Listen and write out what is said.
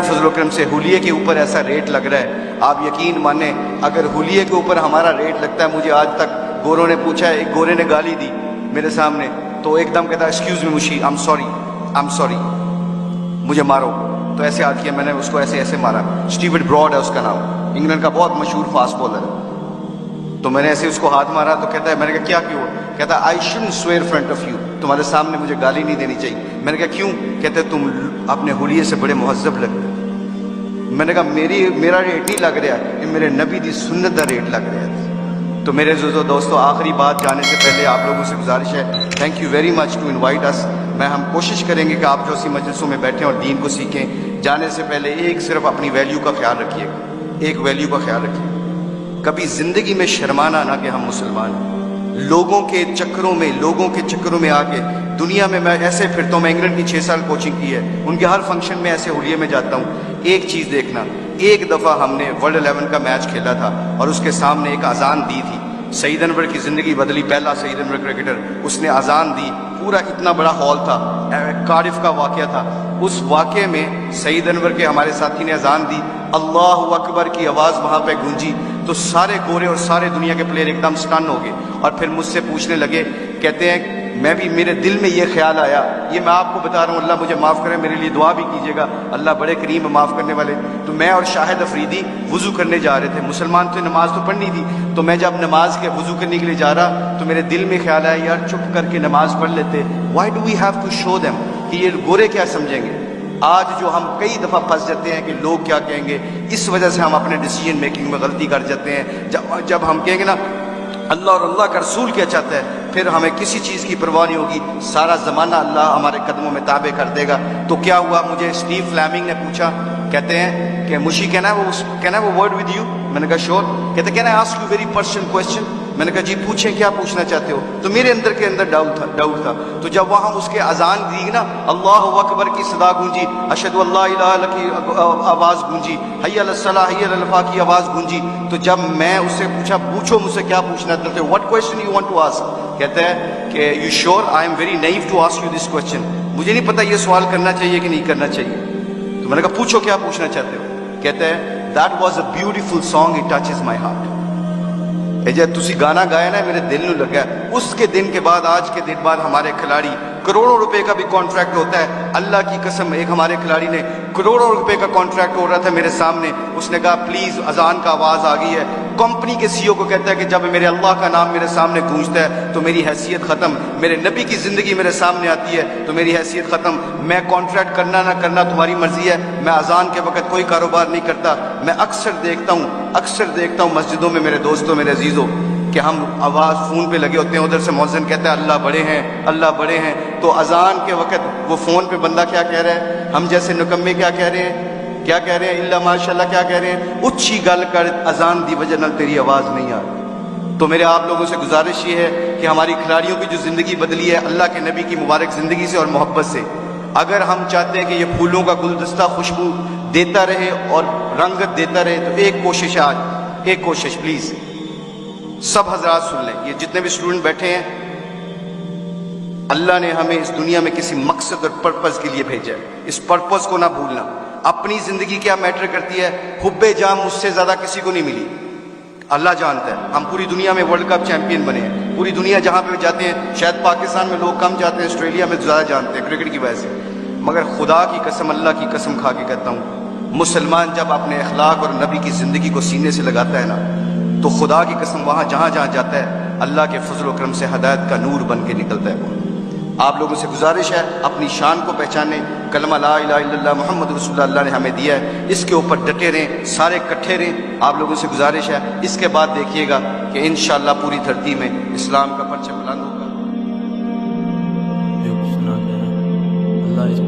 फजल व करम से हुलिये के ऊपर ऐसा रेट लग रहा है, आप यकीन माने अगर हुलिये के ऊपर हमारा रेट लगता है, मुझे आज तक गोरों ने पूछा, एक गोरे ने गाली दी मेरे सामने, तो एकदम कहता एक्सक्यूज मी मुशी, आई एम सॉरी, मुझे मारो। तो ऐसे हाथ किया मैंने, उसको ऐसे ऐसे मारा। स्टीवन ब्रॉड है उसका नाम, इंग्लैंड का बहुत मशहूर फास्ट बॉलर है। तो मैंने ऐसे उसको हाथ मारा, तो कहता है, मैंने कहा क्या क्यों? कहता है I shouldn't swear front of you, तुम्हारे सामने मुझे गाली नहीं देनी चाहिए। मैंने कहा क्यों? कहते तुम अपने हुलिये से बड़े मुहज्जब लगते। मैंने कहा मेरा रेट नहीं लग रहा है, ये मेरे नबी दी सुन्नत का रेट लग रहा है। तो मेरे दोस्तों, आखिरी बात जाने से पहले आप लोगों से गुजारिश है, thank you very much to invite us. हम कोशिश करेंगे कि आप जो सी मजलिसों में बैठें और दीन को सीखें। जाने से पहले एक सिर्फ अपनी वैल्यू का ख्याल रखिएगा, एक वैल्यू का ख्याल रखिए, कभी जिंदगी में शर्माना ना कि हम मुसलमान हैं। लोगों के चक्करों में आके दुनिया में मैं ऐसे फिरता हूँ। मैं इंग्लैंड की 6 साल कोचिंग की है, उनके हर फंक्शन में ऐसे हुलिये में जाता हूँ। एक चीज़ देखना, एक दफ़ा हमने वर्ल्ड 11 का मैच खेला था और उसके सामने एक अजान दी थी। सईद अनवर की ज़िंदगी बदली, पहला सईद अनवर क्रिकेटर, उसने अजान दी, पूरा इतना बड़ा हॉल था, कार्डिफ का वाक़या था। उस वाक़े में सईद अनवर के हमारे साथी ने अजान दी, अल्लाहु अकबर की आवाज़ वहाँ पे गूंजी, तो सारे गोरे और सारे दुनिया के प्लेयर एकदम स्टन हो गए और फिर मुझसे पूछने लगे, कहते हैं मैं भी, मेरे दिल में ये ख्याल आया, ये मैं आपको बता रहा हूँ, अल्लाह मुझे माफ़ करे, मेरे लिए दुआ भी कीजिएगा, अल्लाह बड़े करीम है माफ़ करने वाले। तो मैं और शाहिद अफरीदी वुज़ू करने जा रहे थे, मुसलमान तो नमाज तो पढ़नी थी, तो मैं जब नमाज के वुज़ू करने के लिए जा रहा तो मेरे दिल में ख्याल आया, यार चुप करके नमाज पढ़ लेते, why do we have to show them कि ये गोरे क्या समझेंगे। आज जो हम कई दफ़ा फंस जाते हैं कि लोग क्या कहेंगे, इस वजह से हम अपने डिसीजन मेकिंग में गलती कर जाते हैं। जब हम कहेंगे ना अल्लाह और अल्लाह का रसूल क्या चाहता है, फिर हमें किसी चीज़ की परवाह नहीं होगी, सारा ज़माना अल्लाह हमारे कदमों में ताबे कर देगा। तो क्या हुआ, मुझे स्टीव फ्लेमिंग ने पूछा, कहते हैं कि मुशी कहना है वो वर्ड विद यू। मैंने कहा श्योर। कहते can I ask you very personal question. मैंने कहा जी पूछें, क्या पूछना चाहते हो। तो मेरे अंदर के अंदर डाउट था। तो जब वहाँ उसके अजान दी ना, अल्लाहु अकबर की सदा गूंजी, अशहदु अल्ला इलाहा इल्लल्लाह की आवाज़ गूंजी, हय्या अलस सलाह हय्या अलल फलाह की आवाज़ गूंजी, तो जब मैं उससे पूछा, पूछो मुझसे क्या पूछना चाहते हो, what question you want to ask. कहता है कि you sure, I am very naive to ask you this question, मुझे नहीं पता ये सवाल करना चाहिए कि नहीं करना चाहिए। तो मैंने कहा पूछो क्या पूछना चाहते हो। कहते हैं that was a beautiful song, it touches my heart. जब तुसी गाना गाया ना, मेरे दिल में लगा। उसके दिन के बाद, आज के दिन बाद हमारे खिलाड़ी, करोड़ों रुपए का भी कॉन्ट्रैक्ट होता है, अल्लाह की कसम। एक हमारे खिलाड़ी ने करोड़ों रुपए का कॉन्ट्रैक्ट हो रहा था मेरे सामने, उसने कहा प्लीज अजान का आवाज आ गई है। कंपनी के सीईओ को कहता है कि जब मेरे अल्लाह का नाम मेरे सामने गूंजता है तो मेरी हैसियत खत्म, मेरे नबी की जिंदगी मेरे सामने आती है तो मेरी हैसियत खत्म। मैं कॉन्ट्रैक्ट करना ना करना तुम्हारी मर्जी है, मैं अजान के वक्त कोई कारोबार नहीं करता। मैं अक्सर देखता हूँ मस्जिदों में मेरे दोस्तों, मेरे अजीजों, कि हम आवाज़ फ़ोन पे लगे होते हैं, उधर से मौज़िन कहता है अल्लाह बड़े हैं, अल्लाह बड़े हैं। तो अजान के वक्त वो फ़ोन पे बंदा क्या कह रहा है, हम जैसे निकम्मे क्या कह रहे हैं, इल्ला माशाल्लाह क्या कह रहे हैं, उच्ची गल कर अजान दी वजह नाल तेरी आवाज़ नहीं आ रही। तो मेरे आप लोगों से गुजारिश ये है कि हमारी खिलाड़ियों की जो ज़िंदगी बदली है अल्लाह के नबी की मुबारक ज़िंदगी से और मोहब्बत से, अगर हम चाहते हैं कि ये फूलों का गुलदस्ता खुशबू देता रहे और रंगत देता रहे, तो एक कोशिश आज, एक कोशिश प्लीज़ सब हजरात सुन लें, ये जितने भी स्टूडेंट बैठे हैं, अल्लाह ने हमें इस दुनिया में किसी मकसद और पर्पज़ के लिए भेजा है। इस पर्पज़ को ना भूलना। अपनी ज़िंदगी क्या मैटर करती है, हुब्बे जाम मुझसे ज़्यादा किसी को नहीं मिली, अल्लाह जानता है। हम पूरी दुनिया में वर्ल्ड कप चैंपियन बने हैं, पूरी दुनिया जहाँ पे जाते हैं, शायद पाकिस्तान में लोग कम जाते हैं, ऑस्ट्रेलिया में ज़्यादा जानते हैं क्रिकेट की वजह से। मगर खुदा की कसम, अल्लाह की कसम खा के कहता हूँ, मुसलमान जब अपने अखलाक और नबी की ज़िंदगी को सीने से लगाता है ना, तो खुदा की कसम वहाँ जहाँ जहाँ जाता है अल्लाह के फजल व करम से हदायत का नूर बन के निकलता है वो। आप लोगों से गुजारिश है, अपनी शान को पहचाने, कलमा ला इलाहा इल्लल्लाह मुहम्मद रसूलुल्लाह अल्लाह ने हमें दिया है, इसके ऊपर डटे रहें, सारे इकट्ठे रहें। आप लोगों से गुजारिश है, इसके बाद देखिएगा कि इंशाअल्लाह पूरी धरती में इस्लाम का परचम बुलंद होगा। अल्लाह इस